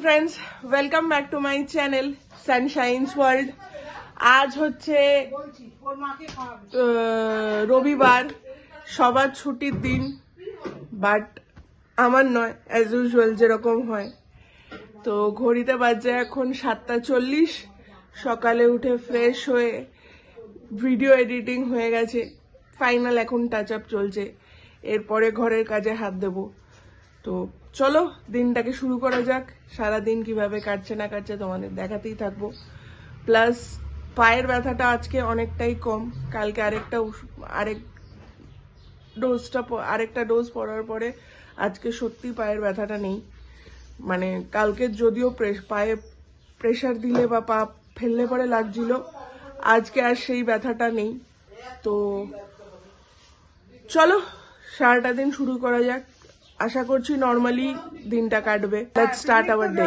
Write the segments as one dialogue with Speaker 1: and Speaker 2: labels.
Speaker 1: Friends, welcome back to my channel sunshines world. आज হচ্ছে রবিবার, সবার ছুটির দিন, বাট আমার নয়, অ্যাজ ইউজুয়াল যেরকম হয়। তো ঘড়িতে বাজে এখন 7:40। সকালে উঠে ফ্রেশ হয়ে ভিডিও এডিটিং হয়ে গেছে, ফাইনাল এখন টাচ আপ চলছে, এরপরে ঘরের কাজে হাত দেব। তো চলো দিনটাকে শুরু করা যাক। সারা দিন কিভাবে কাটছে না কাটছে তোমাদের দেখাতেই থাকবো। প্লাস পায়ের ব্যথাটা আজকে অনেকটাই কম। কালকে আরেকটা ডোজ পড়ার পরে আজকে সত্যি পায়ের ব্যথাটা নেই। মানে কালকে যদিও পায়ে প্রেসার দিলে বা পা ফেললে পরে লাগছিল, আজকে আর সেই ব্যথাটা নেই। তো চলো সারাটা দিন শুরু করা যাক। আশা করছি নর্মালি দিনটা কাটবে। Let's start our day.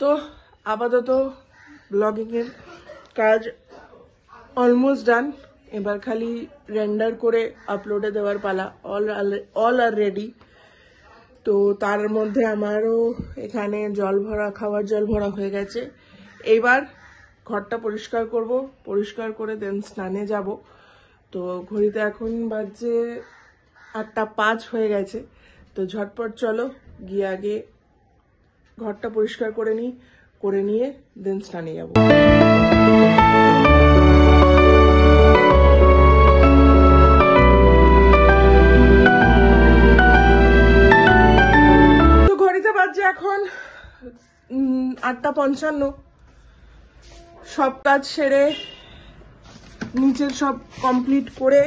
Speaker 1: তো আপাতত ব্লগিং এর কাজ অলমোস্ট ডান। এবার খালি রেন্ডার করে আপলোডে দেওয়ার পালা। অল আর রেডি। তো তার মধ্যে আমারও এখানে খাওয়ার জল ভরা হয়ে গেছে। এইবার ঘরটা পরিষ্কার করব, পরিষ্কার করে দেন স্নানে যাব। তো ঘড়িতে এখন বাজে 8:05 হয়ে গেছে। তো ঝটপট চলো গিয়ে আগে ঘরটা পরিষ্কার করে নিয়ে দেন স্নানে যাব। এখন 8:55। সব কাজ সেরে নিচের সব কমপ্লিট করে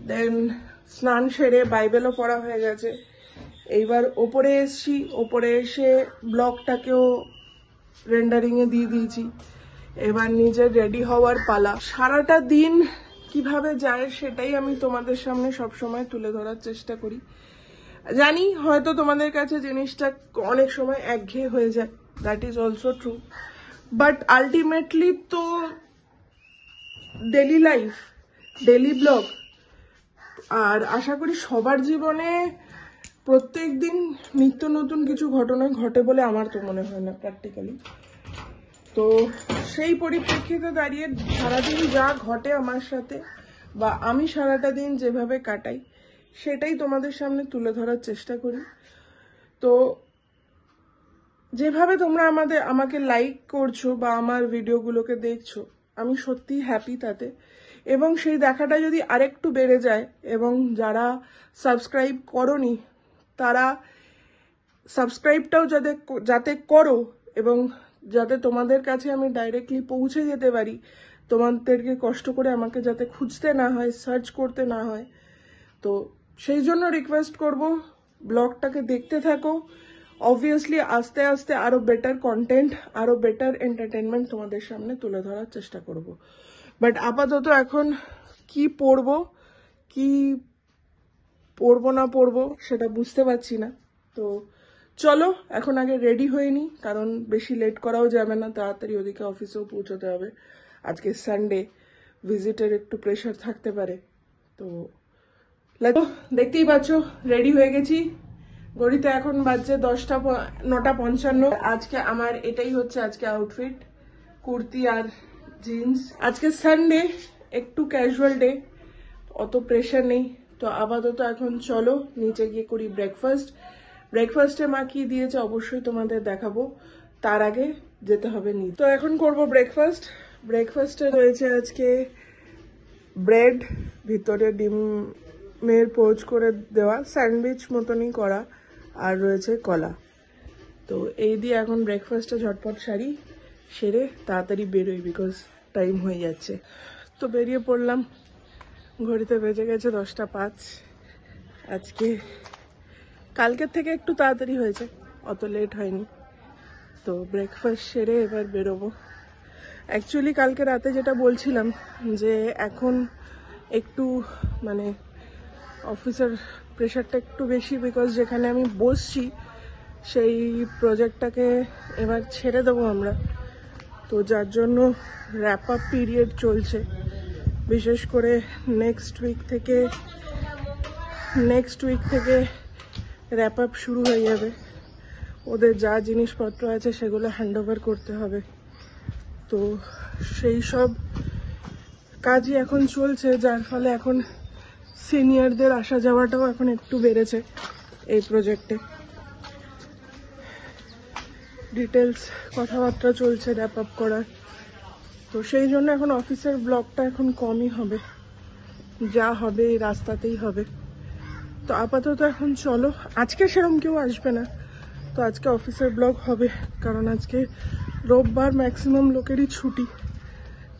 Speaker 1: দেন স্নান সেরে বাইবেলও পড়া হয়ে গেছে। এইবার ওপরে এসছি, ওপরে এসে ব্লগটাকেও রেন্ডারিং এ দিয়ে দিয়েছি। এবার নিজের রেডি হওয়ার পালা। সারাটা দিন কিভাবে যায় সেটাই আমি তোমাদের সামনে সবসময় তুলে ধরার চেষ্টা করি। জানি হয়তো তোমাদের কাছে জিনিসটা অনেক সময় একঘেয়ে হয়ে যায়, that is also true, but ultimately তো ডেলি লাইফ, ডেলি ব্লগ। আর আশা করি সবার জীবনে প্রত্যেক দিন নিত্য নতুন কিছু ঘটনা ঘটে বলে আমার তো মনে হয় না প্র্যাকটিক্যালি। তো সেই পরিপ্রেক্ষিতে দাঁড়িয়ে সারাদিন যা ঘটে আমার সাথে বা আমি সারাটা দিন যেভাবে কাটাই সেটাই তোমাদের সামনে তুলে ধরার চেষ্টা করি। তো যেভাবে তোমরা আমাকে লাইক করছো বা আমার ভিডিওগুলোকে দেখছো, আমি সত্যি হ্যাপি তাতে। এবং সেই দেখাটা যদি আরেকটু বেড়ে যায় এবং যারা সাবস্ক্রাইব করোনি তারা সাবস্ক্রাইবটাও যাতে করো এবং যাতে তোমাদের কাছে আমি ডাইরেক্টলি পৌঁছে যেতে পারি, তোমাদেরকে কষ্ট করে আমাকে যাতে খুঁজতে না হয়, সার্চ করতে না হয়। তো সেই জন্য রিকোয়েস্ট করব, ব্লগটাকে দেখতে থাকো। অবভিয়াসলি আস্তে আস্তে আরো বেটার কন্টেন্ট, আরো বেটার এন্টারটেনমেন্ট তোমাদের সামনে তুলে ধরার চেষ্টা করব। বাট আপাতত এখন কি পড়বো না পড়বো সেটা বুঝতে পারছি না। তো চলো এখন আগে রেডি হয়ে নি, কারণ বেশি লেট করাও যাবে না, তাড়াতাড়ি ওদিকে অফিসেও পৌঁছতে হবে। আজকে সানডে, ভিজিটের একটু প্রেশার থাকতে পারে। তো দেখতেই পাচ্ছ রেডি হয়ে গেছি। ঘড়িতে এখন বাজছে 9:55। আজকে আমার এটাই হচ্ছে আজকে আউটফিট, কুর্তি আর জিন্স। আজকে সানডে, একটু ক্যাজুয়াল ডে, অত প্রেশার নেই। তো আপাতত এখন চলো নিচে গিয়ে করি ব্রেকফাস্টে মা কি দিয়েছে অবশ্যই তোমাদের দেখাবো। তার আগে যেতে হবে নিচে। তো এখন করব ব্রেকফাস্টে রয়েছে আজকে ব্রেড, ভিতরে ডিমের পোচ করে দেওয়া, স্যান্ডউইচ মতনই করা, আর রয়েছে কলা। তো এই দিয়ে এখন ব্রেকফাস্টটা ঝটপট সেরে তাড়াতাড়ি বেরোই, বিকজ টাইম হয়ে যাচ্ছে। তো বেরিয়ে পড়লাম। ঘড়িতে বেজে গেছে 10:05। আজকে কালকের থেকে একটু তাড়াতাড়ি হয়েছে, অত লেট হয়নি। তো ব্রেকফাস্ট সেরে এবার বেরোবো। অ্যাকচুয়ালি কালকে রাতে যেটা বলছিলাম যে এখন একটু মানে অফিসের প্রেশারটা একটু বেশি, বিকজ যেখানে আমি বসছি সেই প্রজেক্টটাকে এবার ছেড়ে দেবো আমরা। তো যার জন্য র্যাপ আপ পিরিয়ড চলছে। বিশেষ করে নেক্সট উইক থেকে র্যাপ আপ শুরু হয়ে যাবে। ওদের যা জিনিসপত্র আছে সেগুলো হ্যান্ড ওভার করতে হবে। তো সেই সব কাজই এখন চলছে, যার ফলে এখন সিনিয়রদের আসা যাওয়াটাও এখন একটু বেড়েছে এই প্রজেক্টে। ডিটেলস কথাবার্তা চলছে র্যাপ আপ করার। তো সেই জন্য এখন অফিসের ব্লগটা এখন কমই হবে, যা হবে এই রাস্তাতেই হবে। তো আপাতত এখন চলো, আজকে সেরকম কেউ আসবে না, তো আজকে অফিসের ব্লগ হবে, কারণ আজকে রোববার ম্যাক্সিমাম লোকেরই ছুটি,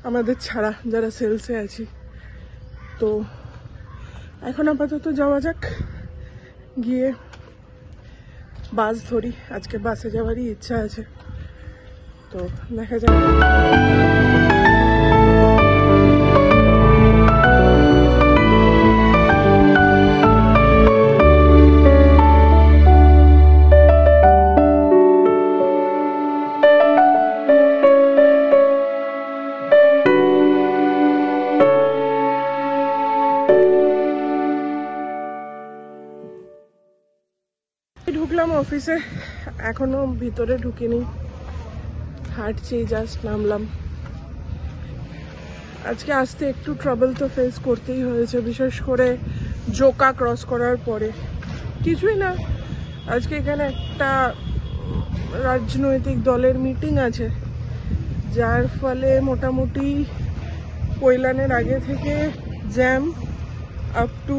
Speaker 1: আমাদের ছাড়া যারা সেলসে আছি। তো এখন আপাতত যাওয়া যাক, গিয়ে বাস ধরি। আজকে বাসে যাওয়ারই ইচ্ছা আছে, তো দেখা যাক। ঢুকলাম অফিসে, এখনো ভিতরে ঢুকিনি, হাঁটছি, জাস্ট নামলাম। আজকে আসতে একটু ট্রাবল তো ফেস করতেই হয়েছে, বিশেষ করে জোকা ক্রস করার পরে। কিছুই না, আজকে এখানে একটা রাজনৈতিক দলের মিটিং আছে, যার ফলে মোটামুটি পৈলানের আগে থেকে জ্যাম আপ টু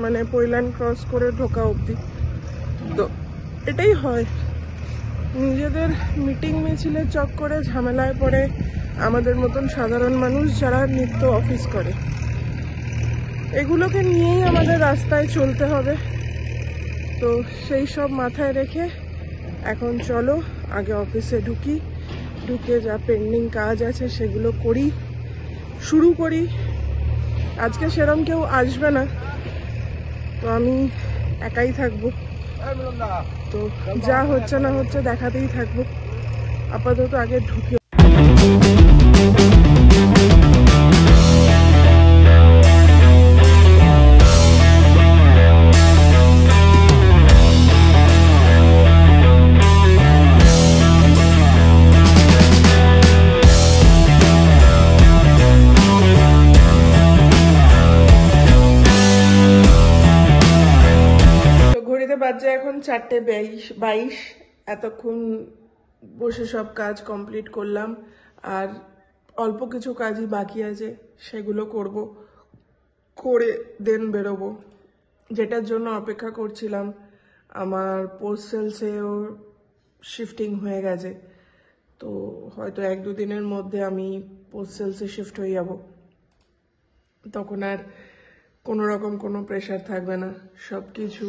Speaker 1: মানে পৈলান ক্রস করে ঢোকা অবধি। তো এটাই হয়, নিজেদের মিটিং মিছিলের চক্করে ঝামেলায় পড়ে আমাদের মতন সাধারণ মানুষ যারা নিত্য অফিস করে। এগুলোকে নিয়েই আমাদের রাস্তায় চলতে হবে। তো সেই সব মাথায় রেখে এখন চলো আগে অফিসে ঢুকে যা পেন্ডিং কাজ আছে সেগুলো শুরু করি। আজকে সেরকম কেউ আসবে না, তো আমি একাই থাকবো। তো যা হচ্ছে না হচ্ছে দেখাতেই থাকবো। আপাতত আগে ঢুকে বাজে এখন 4:22। এতক্ষণ বসে সব কাজ কমপ্লিট করলাম, আর অল্প কিছু কাজই বাকি আছে, সেগুলো করে দেন বেরোবো। যেটার জন্য অপেক্ষা করছিলাম, আমার পোস্ট সেলসেও শিফটিং হয়ে গেছে। তো হয়তো 1-2 দিনের মধ্যে আমি পোস্ট সেলসে শিফট হয়ে যাব। তখন আর কোনো রকম কোনো প্রেশার থাকবে না, সব কিছু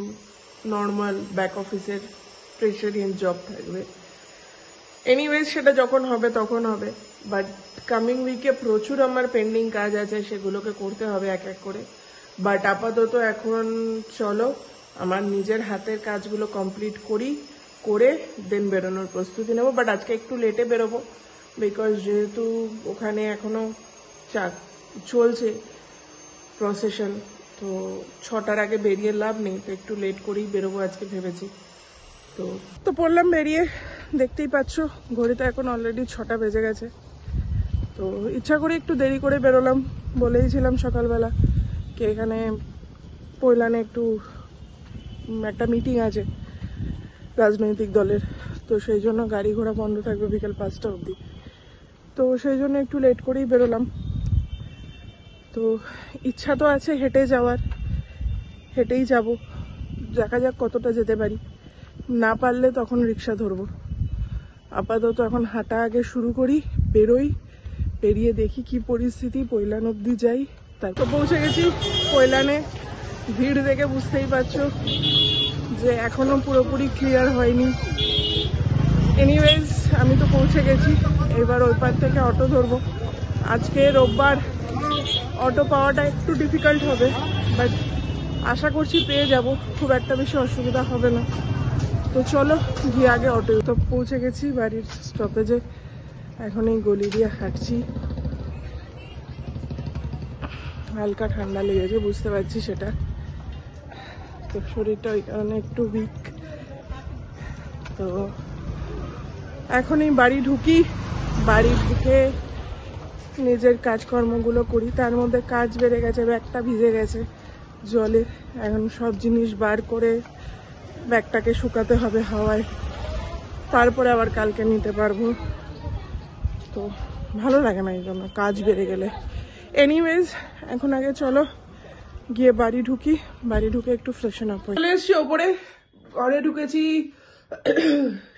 Speaker 1: নর্মাল ব্যাক অফিসের প্রেশারিয়ান জব থাকবে। এনিওয়েজ সেটা যখন হবে তখন হবে, বাট কামিং উইকে প্রচুর আমার পেন্ডিং কাজ আছে, সেগুলোকে করতে হবে এক এক করে। বাট আপাতত এখন চলো আমার নিজের হাতের কাজগুলো কমপ্লিট করে দেন বেরোনোর প্রস্তুতি নেবো। বাট আজকে একটু লেটে বেরোবো, বিকজ যেহেতু ওখানে এখনো চলছে প্রসেশন, তো 6টার আগে বেরিয়ে লাভ নেই, তো একটু লেট করেই বেরোবো আজকে ভেবেছি। তো পড়লাম বেরিয়ে, দেখতেই পাচ্ছ ঘড়িতে এখন অলরেডি 6টা বেজে গেছে। তো ইচ্ছা করে একটু দেরি করে বেরোলাম, বলেইছিলাম সকালবেলা কি এখানে পৈলানে একটা মিটিং আছে রাজনৈতিক দলের, তো সেই জন্য গাড়ি ঘোড়া বন্ধ থাকবে বিকেল 5টা অবধি। তো সেই জন্য একটু লেট করেই বেরোলাম। তো ইচ্ছা তো আছে হেঁটেই যাব, দেখা যাক কতটা যেতে পারি। না পারলে তখন রিক্সা ধরবো। আপাতত এখন হাঁটা আগে শুরু করি, বেরিয়ে দেখি কি পরিস্থিতি, পৈলান অবধি যাই। তারপর পৌঁছে গেছি পৈলানে। ভিড় দেখে বুঝতেই পারছো যে এখনো পুরোপুরি ক্লিয়ার হয়নি। এনিওয়েজ আমি তো পৌঁছে গেছি, এবার ওই পার থেকে অটো ধরবো। আজকে রোববার, অটো পাওয়াটা একটু ডিফিকাল্ট হবে, বাট আশা করছি পেয়ে যাব, খুব একটা বেশি অসুবিধা হবে না। তো চলো গিয়ে আগে অটো। তো পৌঁছে গেছি বাড়ির স্টপেজে, এখন এই গলি দিয়ে হাঁটছি, হালকা ঠান্ডা লেগেছে, বুঝতে পারছি সেটা। তো শরীরটা ওই কারণে একটু উইক। তো এখনই বাড়ি ঢুকি, বাড়ি ঢুকে নিজের কাজকর্মগুলো করি। তার মধ্যে কাজ বেড়ে গেছে, ব্যাগটা ভিজে গেছে জলে। এখন সব জিনিস বার করে ব্যাগটাকে শুকাতে হবে হাওয়ায়, তারপরে আবার কালকে নিতে পারবো। তো ভালো লাগে না এই জন্য কাজ বেড়ে গেলে। এনিওয়েজ, এখন আগে চলো গিয়ে বাড়ি ঢুকি, বাড়ি ঢুকে একটু ফ্রেশন আপ হই। চলে এসছি ওপরে, ঘরে ঢুকেছি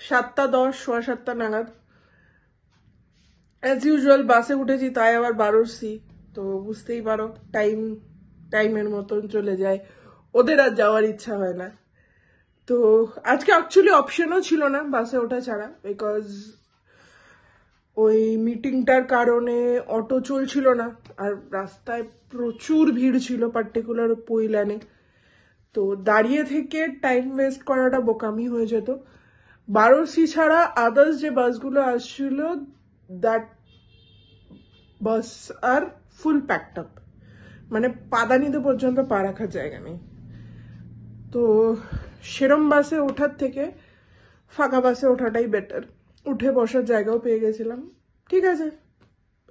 Speaker 1: 7:10, 7:15 নাগাদ। অ্যাজ ইউজুয়াল বাসে উঠেছি, তাই আবার 12:30। তো বুঝতেই পারো টাইমের মতন চলে যায়, ওদের আর যাওয়ার ইচ্ছা হয় না। তো আজকে অ্যাকচুয়ালি অপশনও ছিল না বাসে ওঠা ছাড়া, বিকজ ওই মিটিংটার কারণে অটো চলছিল না, আর রাস্তায় প্রচুর ভিড় ছিল, পার্টিকুলার পৈলানে। তো দাঁড়িয়ে থেকে টাইম ওয়েস্ট করাটা বোকামি হয়ে যেত। 12:30 ছাড়া আদার্স যে বাসগুলো আসছিল, that bus are full packed up, মানে পাদানিতে পর্যন্ত পা রাখার জায়গা নেই। তো সেরম বাসে ওঠার থেকে ফাঁকা বাসে ওঠাটাই বেটার। উঠে বসার জায়গাও পেয়ে গেছিলাম, ঠিক আছে,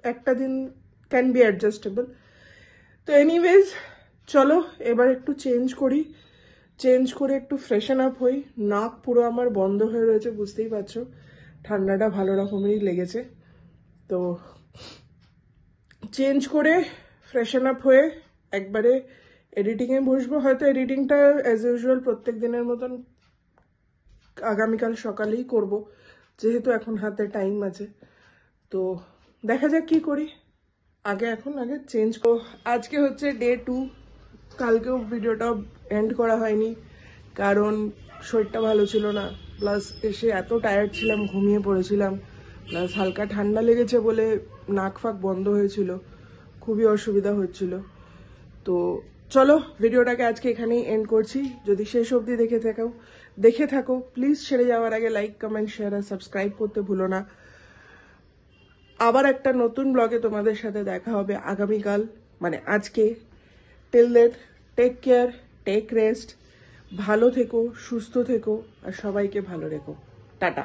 Speaker 1: একটা দিন ক্যান বি অ্যাডজাস্টেবল। তো এনিওয়েজ, চলো এবার একটু চেঞ্জ করি, চেঞ্জ করে একটু ফ্রেশন আপ হই। নাক পুরো আমার বন্ধ হয়ে রয়েছে, বুঝতেই পারছো, ঠান্ডাটা ভালো রকমেরই লেগেছে। তো চেঞ্জ করে ফ্রেশন আপ হয়ে একবারে এডিটিংয়ে বসবো। হয়তো এডিটিংটা অ্যাজ ইউজুয়াল প্রত্যেক দিনের মতন আগামীকাল সকালেই করব, যেহেতু এখন হাতে টাইম আছে। তো দেখা যাক কি করি। আগে চেঞ্জ করো। আজকে হচ্ছে ডে 2। কালকেও ভিডিওটা এন্ড করা হয়নি, কারণ শরীরটা ভালো ছিল না, প্লাস এসে এত টায়ার্ড ছিলাম, ঘুমিয়ে পড়েছিলাম, প্লাস হালকা ঠান্ডা লেগেছে বলে নাক ফাক বন্ধ হয়েছিল, খুবই অসুবিধা হচ্ছিল। তো চলো ভিডিওটাকে আজকে এখানেই এন্ড করছি। যদি শেষ অবধি দেখে থাকো প্লিজ ছেড়ে যাওয়ার আগে লাইক, কমেন্ট, শেয়ার আর সাবস্ক্রাইব করতে ভুলো না। আবার একটা নতুন ব্লগে তোমাদের সাথে দেখা হবে আগামীকাল, মানে আজকে। Till then, take care, take rest, ভালো থেকো, সুস্থ থেকো আর সবাইকে ভালো রেখো। টাটা।